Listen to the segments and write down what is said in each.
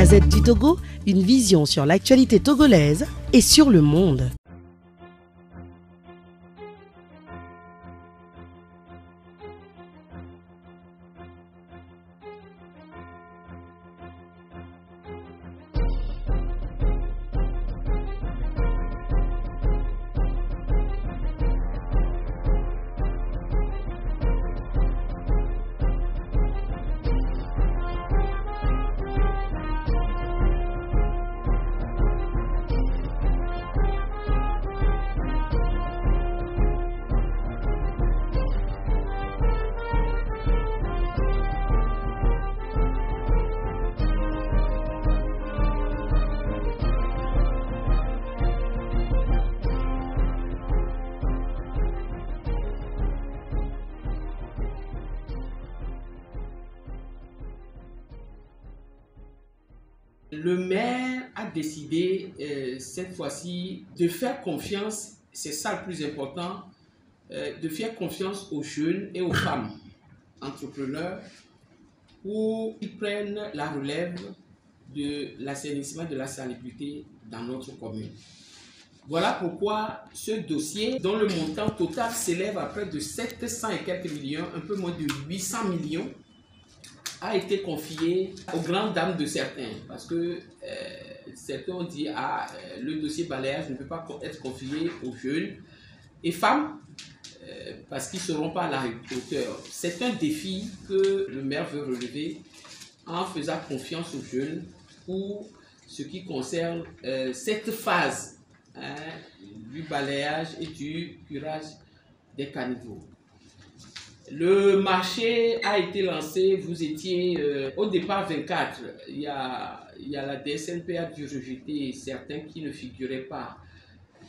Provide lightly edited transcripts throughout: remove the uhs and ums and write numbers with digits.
Gazette du Togo, une vision sur l'actualité togolaise et sur le monde. Le maire a décidé cette fois-ci de faire confiance, c'est ça le plus important, de faire confiance aux jeunes et aux femmes entrepreneurs pour qu'ils prennent la relève de l'assainissement de la salubrité dans notre commune. Voilà pourquoi ce dossier, dont le montant total s'élève à près de 700 et quelques millions, un peu moins de 800 millions, a été confié aux grandes dames de certains, parce que certains ont dit le dossier balayage ne peut pas être confié aux jeunes et femmes parce qu'ils ne seront pas à la hauteur. C'est un défi que le maire veut relever en faisant confiance aux jeunes pour ce qui concerne cette phase du balayage et du curage des caniveaux. Le marché a été lancé, vous étiez au départ 24, il y a la DSNP a dû rejeter certains qui ne figuraient pas,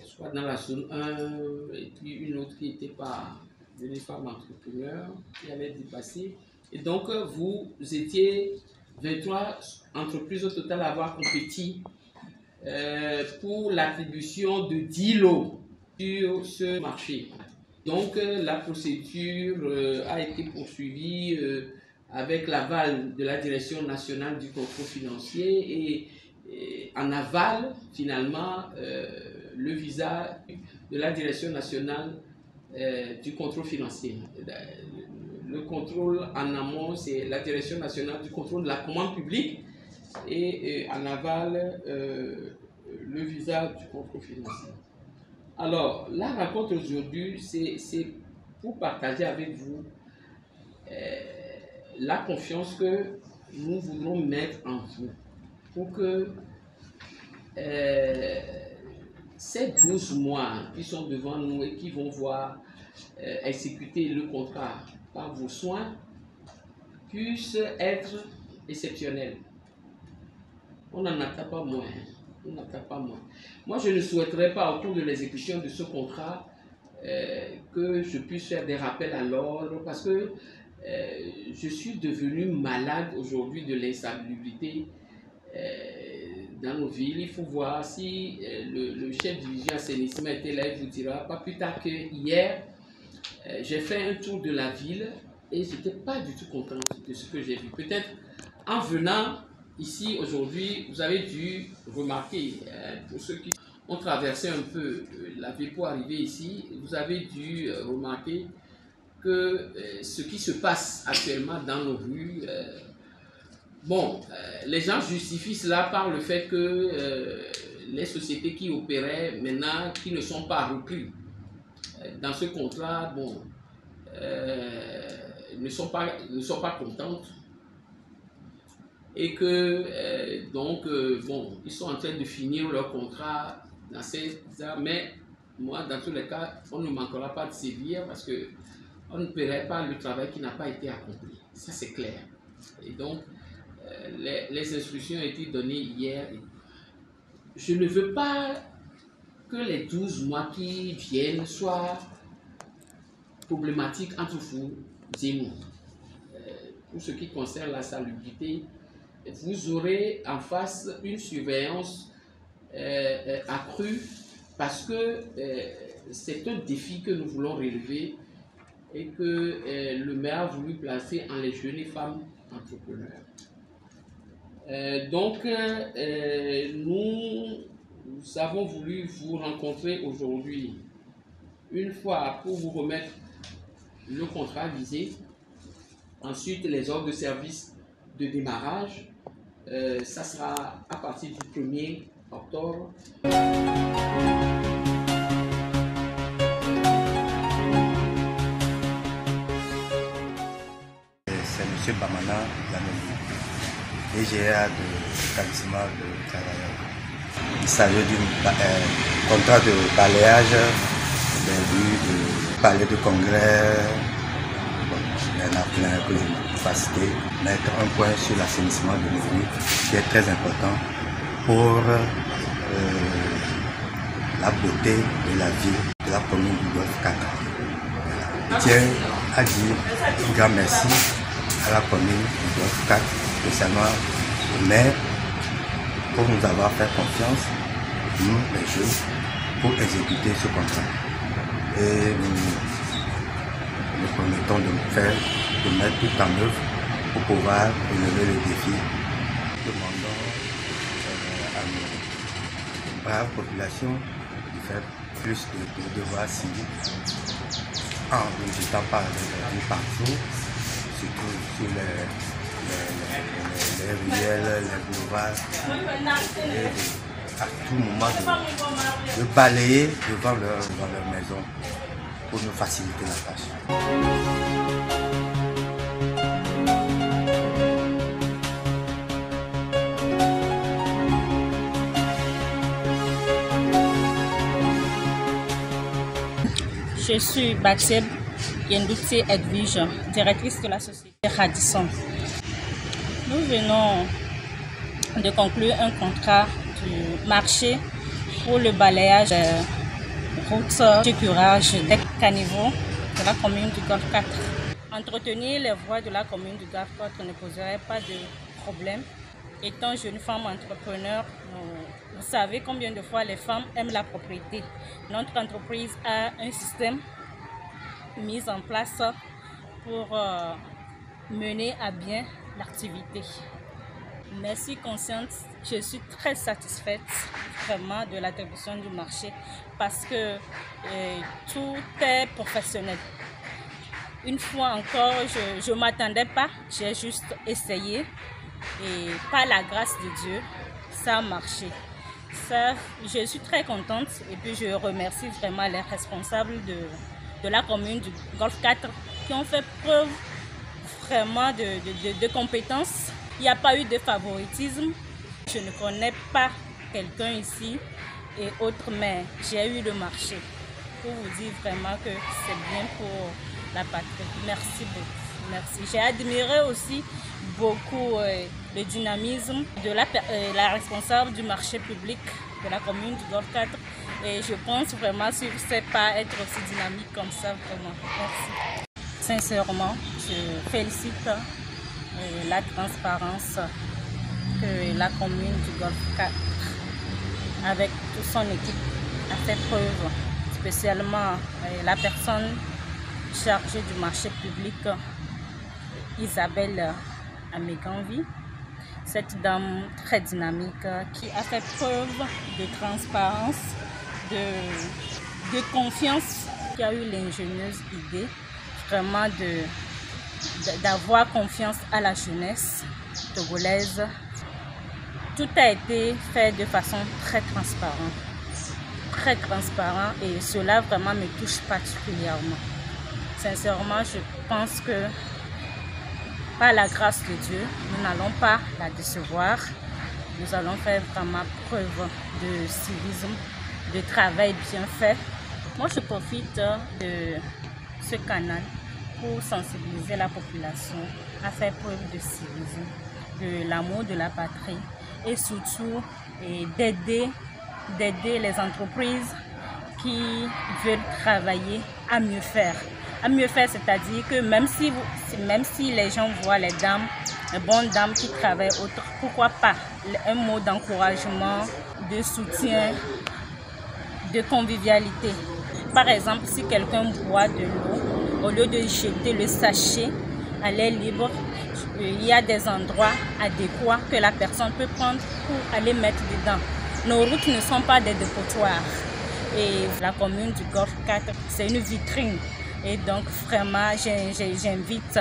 soit dans la zone 1, et puis une autre qui n'était pas une femme entrepreneur, qui avait dépassé. Et donc vous étiez 23 entreprises au total à avoir compétit pour l'attribution de 10 lots sur ce marché. Donc la procédure a été poursuivie avec l'aval de la Direction nationale du contrôle financier et en aval, finalement, le visa de la Direction nationale du contrôle financier. Le contrôle en amont, c'est la Direction nationale du contrôle de la commande publique et en aval, le visa du contrôle financier. Alors, la rencontre aujourd'hui, c'est pour partager avec vous la confiance que nous voulons mettre en vous pour que ces 12 mois qui sont devant nous et qui vont voir exécuter le contrat par vos soins puissent être exceptionnels. On n'en attend pas moins. On n'attend pas moins. Moi, je ne souhaiterais pas, au cours de l'exécution de ce contrat, que je puisse faire des rappels à l'ordre parce que je suis devenu malade aujourd'hui de l'insalubrité dans nos villes. Il faut voir si le chef de division assainissement était là, il vous dira. Pas plus tard que hier, j'ai fait un tour de la ville et je n'étais pas du tout contente de ce que j'ai vu. Peut-être en venant ici aujourd'hui, vous avez dû remarquer, pour ceux qui ont traversé un peu la ville pour arriver ici, vous avez dû remarquer que ce qui se passe actuellement dans nos rues, les gens justifient cela par le fait que les sociétés qui opéraient maintenant, qui ne sont pas repris dans ce contrat, ne sont pas contentes. Et que ils sont en train de finir leur contrat dans ces heures, mais moi, dans tous les cas, on ne manquera pas de sévir parce que on ne paierait pas le travail qui n'a pas été accompli. Ça, c'est clair. Et donc, les instructions ont été données hier. Je ne veux pas que les 12 mois qui viennent soient problématiques entre vous et nous. Pour ce qui concerne la salubrité, vous aurez en face une surveillance accrue parce que c'est un défi que nous voulons relever et que le maire a voulu placer en les jeunes et femmes entrepreneurs. Nous avons voulu vous rencontrer aujourd'hui, une fois pour vous remettre le contrat visé, ensuite les ordres de service de démarrage. Ça sera à partir du 1er octobre. C'est M. Bamana Lanou, DGA de l'établissement de travailleurs. Il s'agit d'un contrat de balayage des rues, de palais de congrès. Il y en a plein que je ne peux pas citer. Mettre un point sur l'assainissement de nos rues qui est très important pour la beauté de la ville de la commune du Golfe 4. Je tiens à dire un grand merci à la commune du Golfe 4, spécialement au maire, pour nous avoir fait confiance, nous les jeunes, pour exécuter ce contrat. Et nous promettons de mettre tout en œuvre pour pouvoir relever le défi. Nous demandons à nos braves populations de faire plus de devoirs civiques en ne jetant pas les partout, surtout sur les ruelles, les boulevards, et à tout moment de balayer devant leur maison pour nous faciliter la tâche. Je suis Batseb Yendouti Edwige, directrice de la société Radisson. Nous venons de conclure un contrat du marché pour le balayage des routes de curage des caniveaux de la commune du Golfe 4. Entretenir les voies de la commune du Golfe 4 ne poserait pas de problème. Étant jeune femme entrepreneur, vous savez combien de fois les femmes aiment la propriété. Notre entreprise a un système mis en place pour mener à bien l'activité. Merci consciente, je suis très satisfaite vraiment de l'attribution du marché parce que tout est professionnel. Une fois encore, je ne m'attendais pas, j'ai juste essayé. Et par la grâce de Dieu, ça a marché. Je suis très contente et puis je remercie vraiment les responsables de la commune du Golfe 4 qui ont fait preuve vraiment de compétences. Il n'y a pas eu de favoritisme. Je ne connais pas quelqu'un ici et autres, mais j'ai eu le marché pour vous dire vraiment que c'est bien pour la patrie. Merci beaucoup. Merci. J'ai admiré aussi beaucoup le dynamisme de la responsable du marché public de la commune du Golfe 4 et je pense vraiment que je ne sais pas être aussi dynamique comme ça, vraiment. Merci. Sincèrement, je félicite la transparence que la commune du Golfe 4 avec toute son équipe a fait preuve, spécialement la personne chargée du marché public, Isabelle Améganvi, cette dame très dynamique qui a fait preuve de transparence, de confiance, qui a eu l'ingénieuse idée vraiment d'avoir confiance à la jeunesse togolaise. Tout a été fait de façon très transparente et cela vraiment me touche particulièrement. Sincèrement, je pense que par la grâce de Dieu, nous n'allons pas la décevoir. Nous allons faire vraiment preuve de civisme, de travail bien fait. Moi, je profite de ce canal pour sensibiliser la population à faire preuve de civisme, de l'amour de la patrie et surtout d'aider les entreprises qui veulent travailler à mieux faire. À mieux faire, c'est-à-dire que même si les gens voient les bonnes dames qui travaillent autre, pourquoi pas un mot d'encouragement, de soutien, de convivialité. Par exemple, si quelqu'un boit de l'eau, au lieu de jeter le sachet à l'air libre, il y a des endroits adéquats que la personne peut prendre pour aller mettre dedans. Nos routes ne sont pas des dépotoirs. Et la commune du Golfe 4, c'est une vitrine. Et donc vraiment, j'invite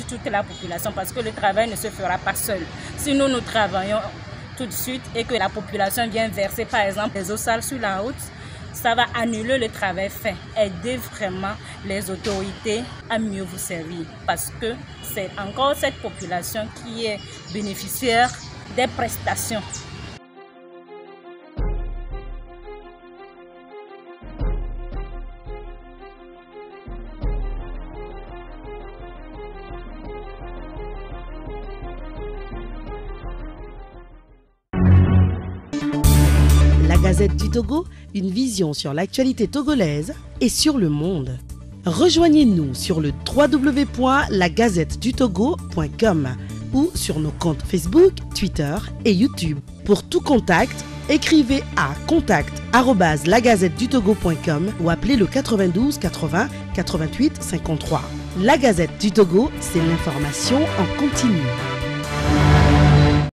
toute la population parce que le travail ne se fera pas seul. Si nous travaillons tout de suite et que la population vient verser par exemple des eaux sales sur la route, ça va annuler le travail fait. Aidez vraiment les autorités à mieux vous servir parce que c'est encore cette population qui est bénéficiaire des prestations. La Gazette du Togo, une vision sur l'actualité togolaise et sur le monde. Rejoignez-nous sur le www.lagazettedutogo.com ou sur nos comptes Facebook, Twitter et YouTube. Pour tout contact, écrivez à contact@lagazettedutogo.com ou appelez le 92 80 88 53. La Gazette du Togo, c'est l'information en continu.